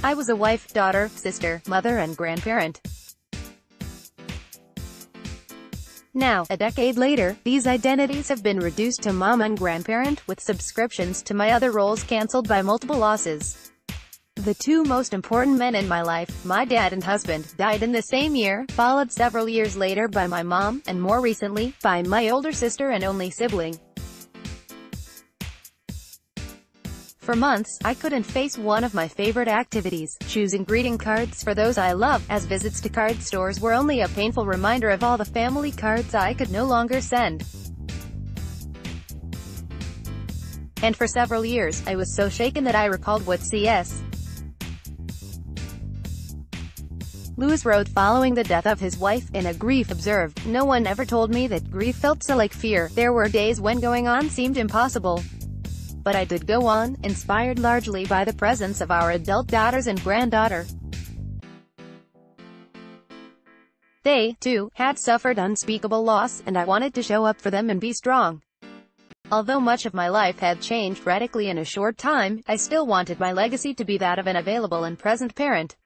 I was a wife, daughter, sister, mother and grandparent. Now, a decade later, these identities have been reduced to mom and grandparent, with subscriptions to my other roles cancelled by multiple losses. The two most important men in my life, my dad and husband, died in the same year, followed several years later by my mom, and more recently, by my older sister and only sibling. For months, I couldn't face one of my favorite activities, choosing greeting cards for those I love, as visits to card stores were only a painful reminder of all the family cards I could no longer send. And for several years, I was so shaken that I recalled what C.S. Lewis wrote following the death of his wife, in A Grief Observed. No one ever told me that grief felt so like fear. There were days when going on seemed impossible. But I did go on, inspired largely by the presence of our adult daughters and granddaughter. They, too, had suffered unspeakable loss, and I wanted to show up for them and be strong. Although much of my life had changed radically in a short time, I still wanted my legacy to be that of an available and present parent.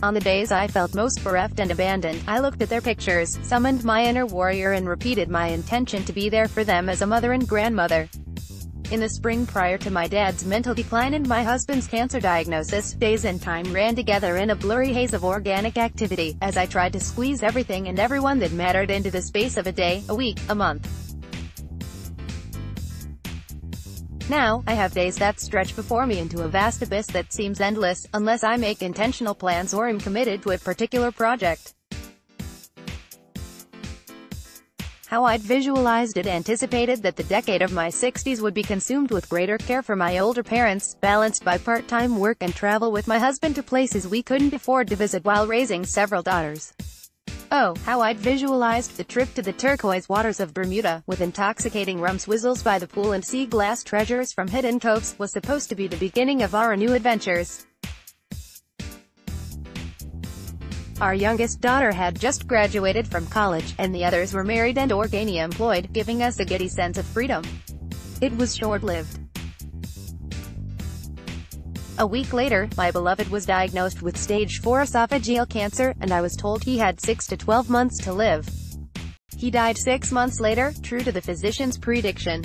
On the days I felt most bereft and abandoned, I looked at their pictures, summoned my inner warrior and repeated my intention to be there for them as a mother and grandmother. In the spring prior to my dad's mental decline and my husband's cancer diagnosis, days and time ran together in a blurry haze of organic activity, as I tried to squeeze everything and everyone that mattered into the space of a day, a week, a month. Now, I have days that stretch before me into a vast abyss that seems endless, unless I make intentional plans or am committed to a particular project. How I'd visualized it anticipated that the decade of my 60s would be consumed with greater care for my older parents, balanced by part-time work and travel with my husband to places we couldn't afford to visit while raising several daughters. Oh, how I'd visualized the trip to the turquoise waters of Bermuda, with intoxicating rum swizzles by the pool and sea glass treasures from hidden coves, was supposed to be the beginning of our new adventures. Our youngest daughter had just graduated from college, and the others were married and or gainfully employed, giving us a giddy sense of freedom. It was short-lived. A week later, my beloved was diagnosed with stage 4 esophageal cancer, and I was told he had 6 to 12 months to live. He died 6 months later, true to the physician's prediction.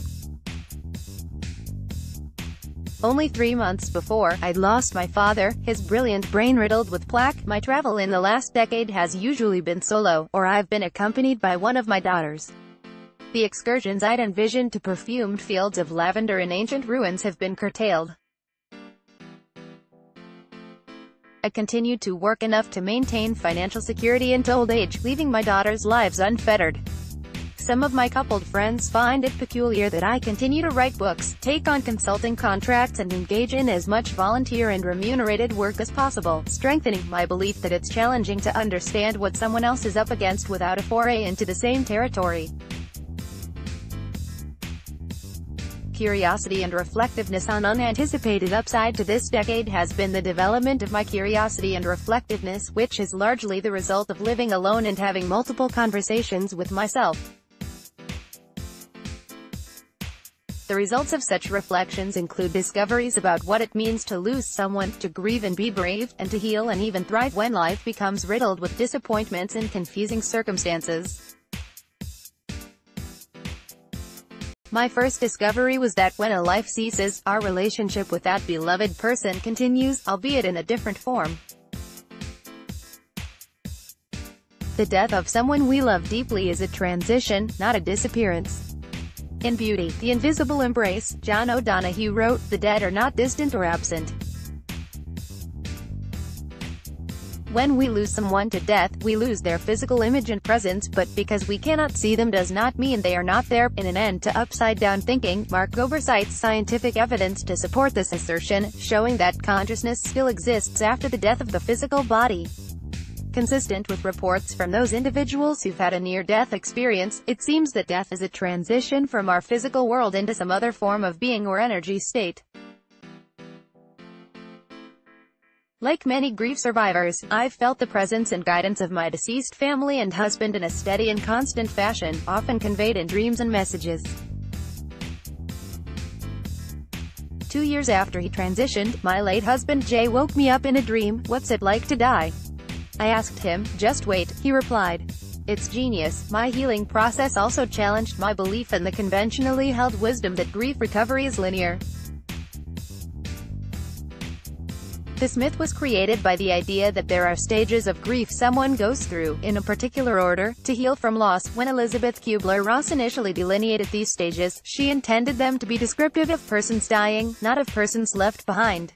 Only 3 months before, I'd lost my father, his brilliant brain riddled with plaque. My travel in the last decade has usually been solo, or I've been accompanied by one of my daughters. The excursions I'd envisioned to perfumed fields of lavender in ancient ruins have been curtailed. I continued to work enough to maintain financial security into old age, leaving my daughters' lives unfettered. Some of my coupled friends find it peculiar that I continue to write books, take on consulting contracts and engage in as much volunteer and remunerated work as possible, strengthening my belief that it's challenging to understand what someone else is up against without a foray into the same territory. Curiosity and reflectiveness on unanticipated upside to this decade has been the development of my curiosity and reflectiveness, which is largely the result of living alone and having multiple conversations with myself. The results of such reflections include discoveries about what it means to lose someone, to grieve and be brave, and to heal and even thrive when life becomes riddled with disappointments and confusing circumstances. My first discovery was that when a life ceases, our relationship with that beloved person continues, albeit in a different form. The death of someone we love deeply is a transition, not a disappearance. In Beauty, the Invisible Embrace, John O'Donohue wrote, "The dead are not distant or absent. When we lose someone to death, we lose their physical image and presence, but because we cannot see them does not mean they are not there." In an end to upside-down thinking, Mark Gober cites scientific evidence to support this assertion, showing that consciousness still exists after the death of the physical body. Consistent with reports from those individuals who've had a near-death experience, it seems that death is a transition from our physical world into some other form of being or energy state. Like many grief survivors, I've felt the presence and guidance of my deceased family and husband in a steady and constant fashion, often conveyed in dreams and messages. 2 years after he transitioned, my late husband Jay woke me up in a dream. What's it like to die? I asked him. Just wait, he replied. It's genius. My healing process also challenged my belief in the conventionally held wisdom that grief recovery is linear. This myth was created by the idea that there are stages of grief someone goes through, in a particular order, to heal from loss. When Elizabeth Kubler-Ross initially delineated these stages, she intended them to be descriptive of persons dying, not of persons left behind.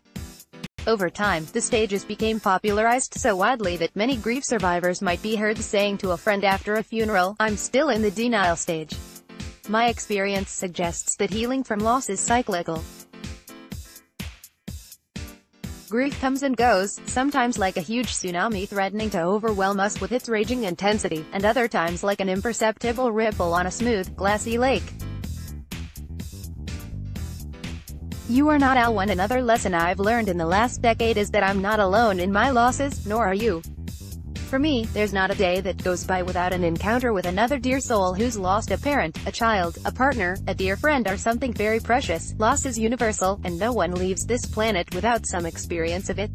Over time, the stages became popularized so widely that many grief survivors might be heard saying to a friend after a funeral, "I'm still in the denial stage." My experience suggests that healing from loss is cyclical. Grief comes and goes, sometimes like a huge tsunami threatening to overwhelm us with its raging intensity, and other times like an imperceptible ripple on a smooth, glassy lake. You are not alone. Another lesson I've learned in the last decade is that I'm not alone in my losses, nor are you. For me, there's not a day that goes by without an encounter with another dear soul who's lost a parent, a child, a partner, a dear friend, or something very precious. Loss is universal, and no one leaves this planet without some experience of it.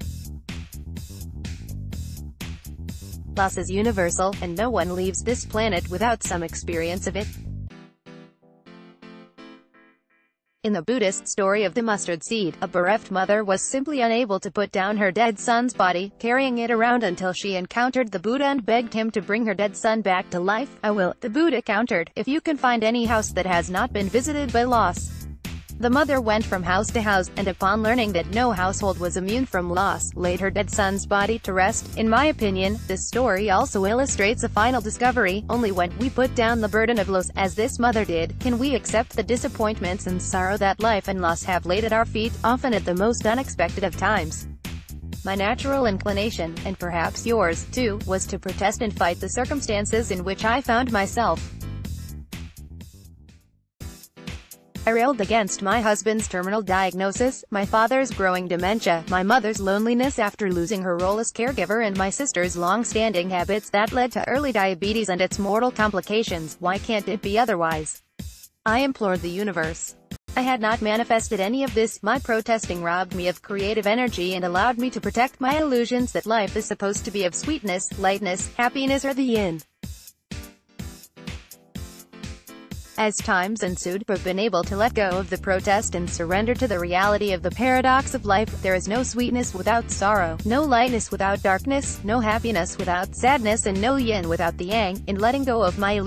Loss is universal, and no one leaves this planet without some experience of it. In the Buddhist story of the mustard seed, a bereft mother was simply unable to put down her dead son's body, carrying it around until she encountered the Buddha and begged him to bring her dead son back to life. "I will," the Buddha countered, "if you can find any house that has not been visited by loss." The mother went from house to house, and upon learning that no household was immune from loss, laid her dead son's body to rest. In my opinion, this story also illustrates a final discovery: only when we put down the burden of loss, as this mother did, can we accept the disappointments and sorrow that life and loss have laid at our feet, often at the most unexpected of times. My natural inclination, and perhaps yours, too, was to protest and fight the circumstances in which I found myself. I railed against my husband's terminal diagnosis, my father's growing dementia, my mother's loneliness after losing her role as caregiver, and my sister's long-standing habits that led to early diabetes and its mortal complications. Why can't it be otherwise? I implored the universe. I had not manifested any of this. My protesting robbed me of creative energy and allowed me to protect my illusions that life is supposed to be of sweetness, lightness, happiness, or the yin. As times ensued, I've been able to let go of the protest and surrender to the reality of the paradox of life. There is no sweetness without sorrow, no lightness without darkness, no happiness without sadness, and no yin without the yang. In letting go of my